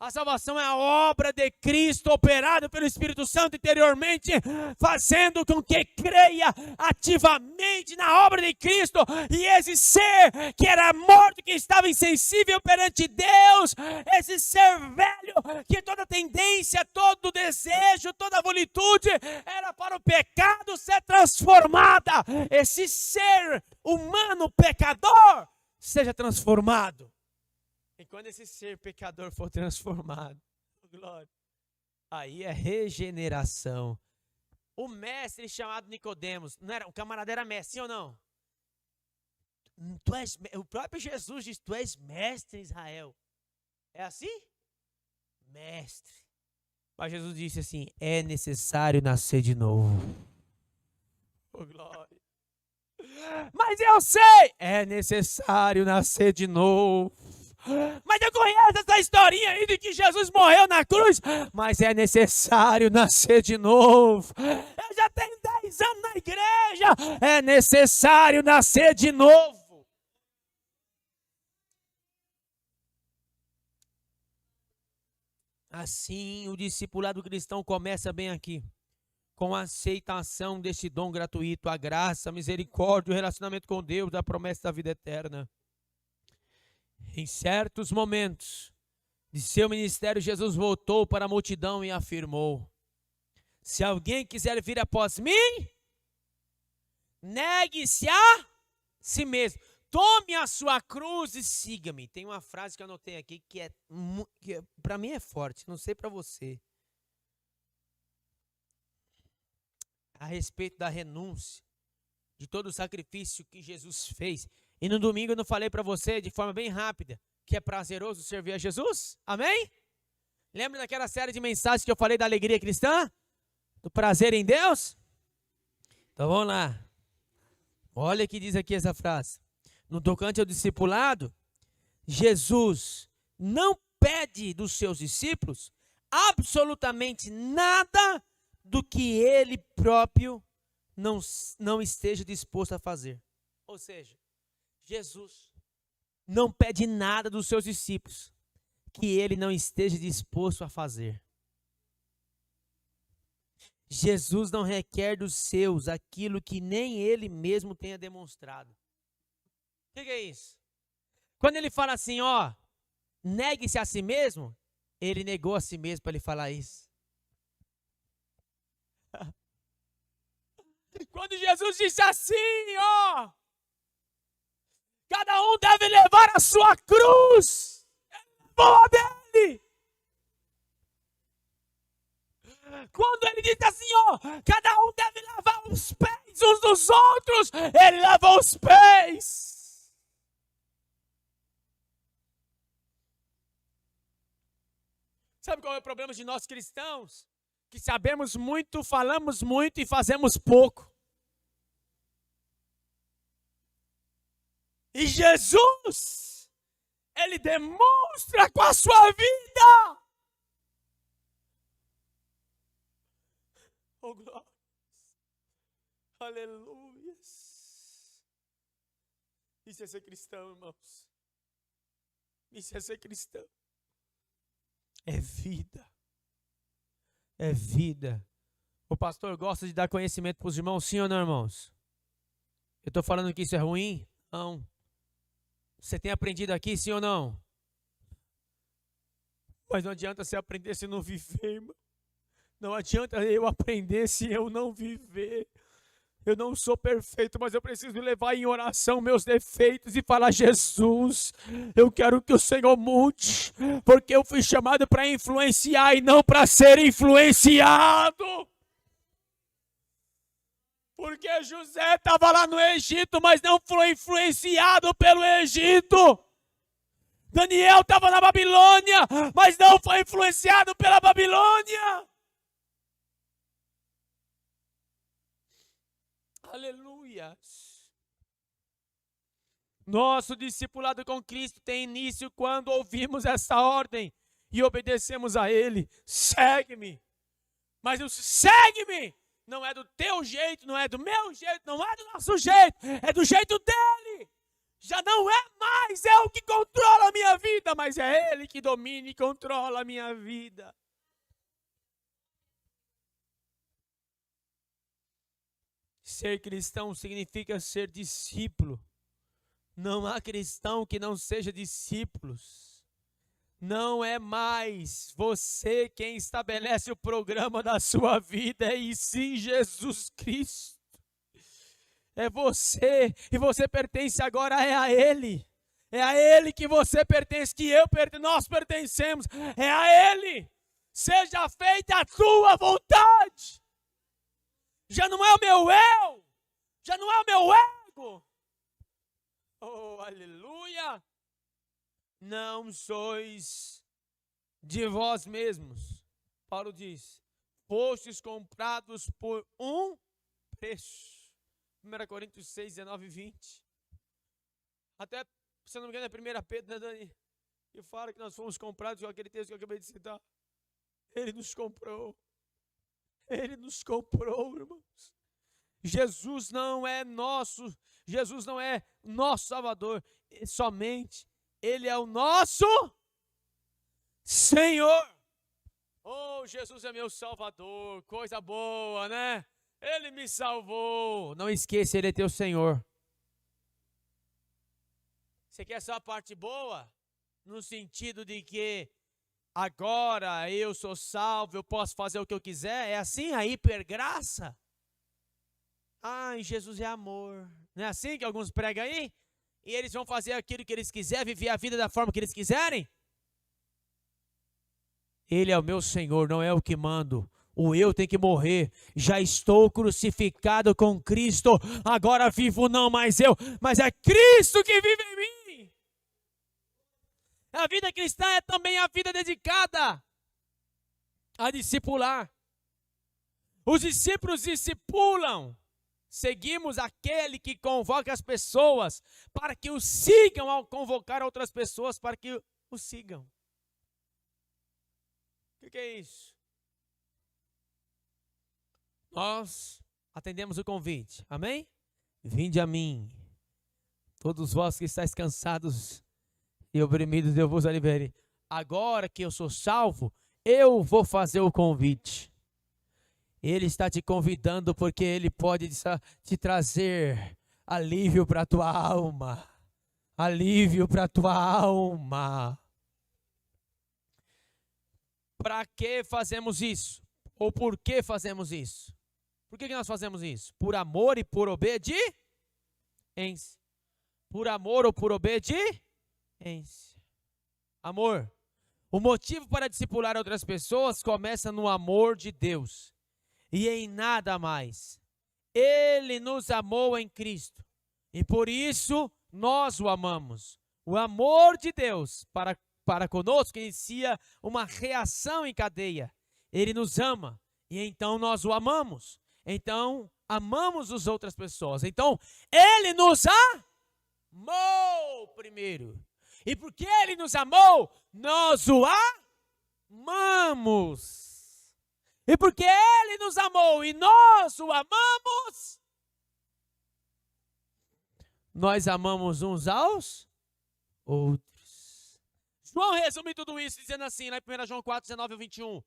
A salvação é a obra de Cristo operada pelo Espírito Santo interiormente, fazendo com que creia ativamente na obra de Cristo. E esse ser que era morto, que estava insensível perante Deus, esse ser velho, que toda tendência, todo desejo, toda volitude era para o pecado ser transformada. Esse ser humano pecador seja transformado. E quando esse ser pecador for transformado, glória, aí é regeneração. O mestre chamado Nicodemos, não era, o camarada era mestre, sim ou não? O próprio Jesus diz, tu és mestre em Israel. É assim? Mestre. Mas Jesus disse assim, é necessário nascer de novo. Oh, glória. Mas eu sei, é necessário nascer de novo. Mas eu conheço essa historinha aí de que Jesus morreu na cruz, mas é necessário nascer de novo. Eu já tenho 10 anos na igreja, é necessário nascer de novo. Assim, o discipulado cristão começa bem aqui, com a aceitação desse dom gratuito, a graça, a misericórdia, o relacionamento com Deus, a promessa da vida eterna. Em certos momentos de seu ministério, Jesus voltou para a multidão e afirmou: se alguém quiser vir após mim, negue-se a si mesmo, tome a sua cruz e siga-me. Tem uma frase que eu anotei aqui que para mim é forte, não sei para você, a respeito da renúncia, de todo o sacrifício que Jesus fez. E no domingo eu não falei para você de forma bem rápida que é prazeroso servir a Jesus? Amém? Lembra daquela série de mensagens que eu falei da alegria cristã? Do prazer em Deus? Então vamos lá. Olha o que diz aqui essa frase. No tocante ao discipulado, Jesus não pede dos seus discípulos absolutamente nada do que ele próprio não esteja disposto a fazer. Ou seja, Jesus não pede nada dos seus discípulos que ele não esteja disposto a fazer. Jesus não requer dos seus aquilo que nem ele mesmo tenha demonstrado. O que é isso? Quando ele fala assim, ó, negue-se a si mesmo, ele negou a si mesmo para ele falar isso. Quando Jesus disse assim, ó, cada um deve levar a sua cruz, ele levou a dele. Quando ele disse assim, ó, cada um deve lavar os pés uns dos outros, ele lavou os pés. Sabe qual é o problema de nós cristãos? Que sabemos muito, falamos muito e fazemos pouco. E Jesus, ele demonstra com a sua vida. Oh, glória. Aleluia. Isso é ser cristão, irmãos. Isso é ser cristão. É vida. É vida. O pastor gosta de dar conhecimento para os irmãos, sim ou não, irmãos? Eu estou falando que isso é ruim? Não. Você tem aprendido aqui, sim ou não? Mas não adianta você aprender se não viver, irmão. Não adianta eu aprender se eu não viver. Eu não sou perfeito, mas eu preciso levar em oração meus defeitos e falar: Jesus, eu quero que o Senhor mude, porque eu fui chamado para influenciar e não para ser influenciado. Porque José estava lá no Egito, mas não foi influenciado pelo Egito. Daniel estava na Babilônia, mas não foi influenciado pela Babilônia. Aleluia. Nosso discipulado com Cristo tem início quando ouvimos essa ordem e obedecemos a Ele. Segue-me. Mas o segue-me não é do teu jeito, não é do meu jeito, não é do nosso jeito, é do jeito dele. Já não é mais eu que controla a minha vida, mas é Ele que domina e controla a minha vida. Ser cristão significa ser discípulo. Não há cristão que não seja discípulo. Não é mais você quem estabelece o programa da sua vida, e sim Jesus Cristo. É você, e você pertence agora a Ele. É a Ele que você pertence, que eu pertenço, nós pertencemos. É a Ele. Seja feita a tua vontade. Já não é o meu eu, já não é o meu ego. Oh, aleluia. Não sois de vós mesmos. Paulo diz: fostes comprados por um preço. 1 Coríntios 6, 19 e 20. Até, se eu não me engano, é 1 Pedro, né, Dani? E fala que nós fomos comprados com aquele texto que eu acabei de citar. Ele nos comprou. Ele nos comprou, irmãos. Jesus não é nosso Salvador. Somente Ele é o nosso Senhor. Oh, Jesus é meu Salvador. Coisa boa, né? Ele me salvou. Não esqueça, Ele é teu Senhor. Você quer só a parte boa? No sentido de que agora eu sou salvo, eu posso fazer o que eu quiser? É assim a hipergraça? Ai, Jesus é amor. Não é assim que alguns pregam aí? E eles vão fazer aquilo que eles quiserem, viver a vida da forma que eles quiserem? Ele é o meu Senhor, não é o que mando. O eu tem que morrer. Já estou crucificado com Cristo. Agora vivo não mais eu, mas é Cristo que vive em mim. A vida cristã é também a vida dedicada a discipular. Os discípulos discipulam. Seguimos aquele que convoca as pessoas para que o sigam ao convocar outras pessoas para que o sigam. O que é isso? Nós atendemos o convite. Amém? Vinde a mim, todos vós que estáis cansados e oprimidos, eu vos aliviarei. Agora que eu sou salvo, eu vou fazer o convite. Ele está te convidando porque Ele pode te trazer alívio para a tua alma. Alívio para a tua alma. Para que fazemos isso? Ou por que fazemos isso? Por que nós fazemos isso? Por amor e por obediência. Por amor ou por obediência. Amor. O motivo para discipular outras pessoas começa no amor de Deus. E em nada mais. Ele nos amou em Cristo. E por isso nós o amamos. O amor de Deus para conosco inicia uma reação em cadeia. Ele nos ama. E então nós o amamos. Então amamos as outras pessoas. Então Ele nos amou primeiro. E porque Ele nos amou, nós o amamos. E porque Ele nos amou e nós o amamos, nós amamos uns aos outros. João resume tudo isso dizendo assim, lá em 1 João 4, 19 e 21.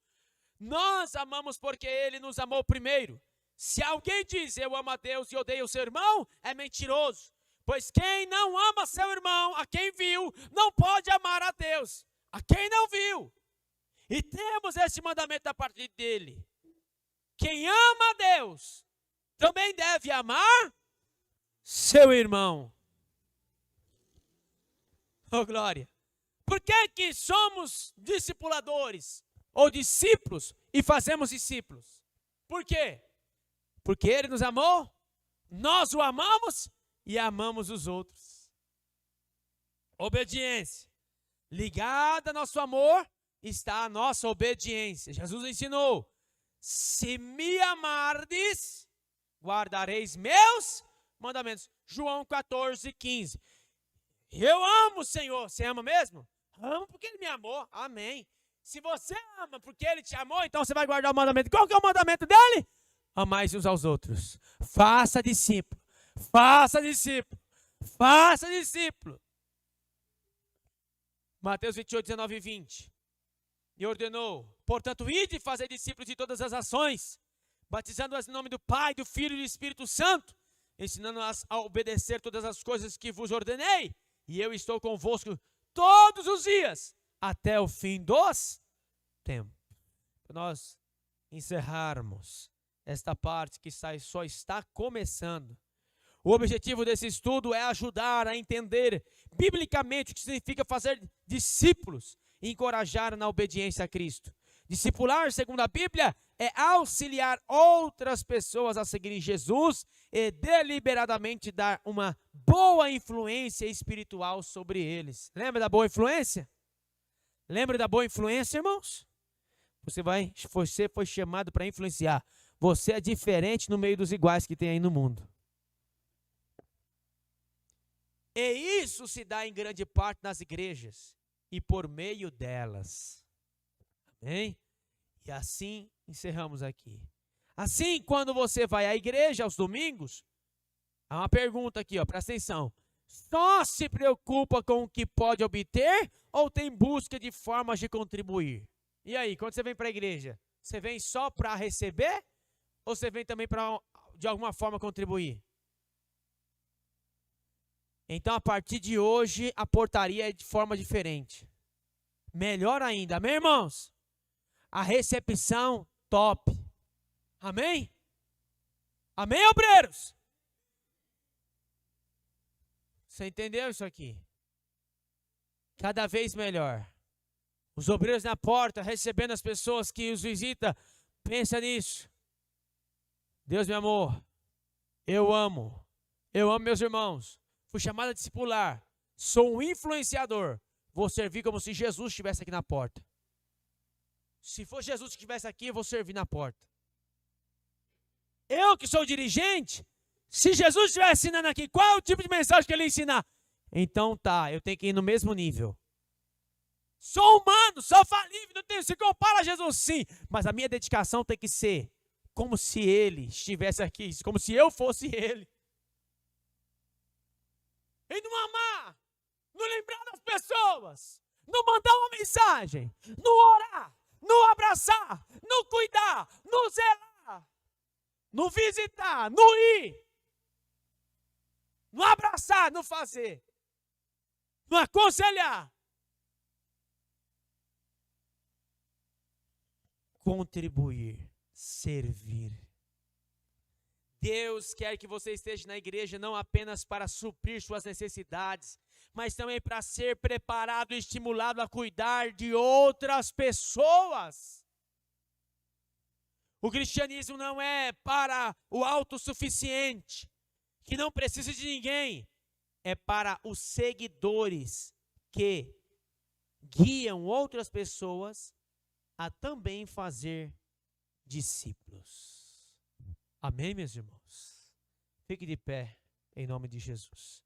Nós amamos porque Ele nos amou primeiro. Se alguém diz eu amo a Deus e odeio o seu irmão, é mentiroso. Pois quem não ama seu irmão, a quem viu, não pode amar a Deus, a quem não viu. E temos esse mandamento da parte dele. Quem ama a Deus também deve amar seu irmão. Oh, glória! Por que somos discipuladores ou discípulos e fazemos discípulos? Por quê? Porque ele nos amou, nós o amamos e amamos os outros. Obediência. Ligada ao nosso amor está a nossa obediência. Jesus ensinou: se me amardes, guardareis meus mandamentos. João 14:15. Eu amo o Senhor. Você ama mesmo? Amo porque Ele me amou. Amém. Se você ama porque Ele te amou, então você vai guardar o mandamento. Qual que é o mandamento dele? Amais uns aos outros. Faça discípulo. Faça discípulo. Faça discípulo. Mateus 28, 19 e 20. E ordenou: portanto, ide e fazer discípulos de todas as nações, batizando-as em nome do Pai, do Filho e do Espírito Santo, ensinando-as a obedecer todas as coisas que vos ordenei. E eu estou convosco todos os dias, até o fim dos tempos. Para nós encerrarmos esta parte que só está começando. O objetivo desse estudo é ajudar a entender biblicamente o que significa fazer discípulos e encorajar na obediência a Cristo. Discipular, segundo a Bíblia, é auxiliar outras pessoas a seguirem Jesus e deliberadamente dar uma boa influência espiritual sobre eles. Lembra da boa influência? Lembra da boa influência, irmãos? Você foi chamado para influenciar. Você é diferente no meio dos iguais que tem aí no mundo. E isso se dá em grande parte nas igrejas e por meio delas. Amém? E assim encerramos aqui. Assim, quando você vai à igreja aos domingos, há uma pergunta aqui, ó, presta atenção. Só se preocupa com o que pode obter ou tem busca de formas de contribuir? E aí, quando você vem para a igreja, você vem só para receber ou você vem também para, de alguma forma, contribuir? Então, a partir de hoje, a portaria é de forma diferente. Melhor ainda, amém, irmãos? A recepção top. Amém? Amém, obreiros? Você entendeu isso aqui? Cada vez melhor. Os obreiros na porta, recebendo as pessoas que os visitam. Pensa nisso. Deus me amou. Eu amo meus irmãos. Fui chamado a discipular. Sou um influenciador. Vou servir como se Jesus estivesse aqui na porta. Se for Jesus que estivesse aqui, eu vou servir na porta. Eu que sou dirigente, se Jesus estivesse ensinando aqui, qual é o tipo de mensagem que ele ia ensinar? Então tá, eu tenho que ir no mesmo nível. Sou humano, sou falível, não tenho, se compara a Jesus sim, mas a minha dedicação tem que ser como se ele estivesse aqui, como se eu fosse ele. E não amar, não lembrar das pessoas, não mandar uma mensagem, não orar, não abraçar, não cuidar, não zelar, não visitar, não ir, não abraçar, não fazer, não aconselhar, contribuir, servir. Deus quer que você esteja na igreja não apenas para suprir suas necessidades, mas também para ser preparado e estimulado a cuidar de outras pessoas. O cristianismo não é para o autossuficiente, que não precisa de ninguém. É para os seguidores que guiam outras pessoas a também fazer discípulos. Amém, meus irmãos? Fique de pé, em nome de Jesus.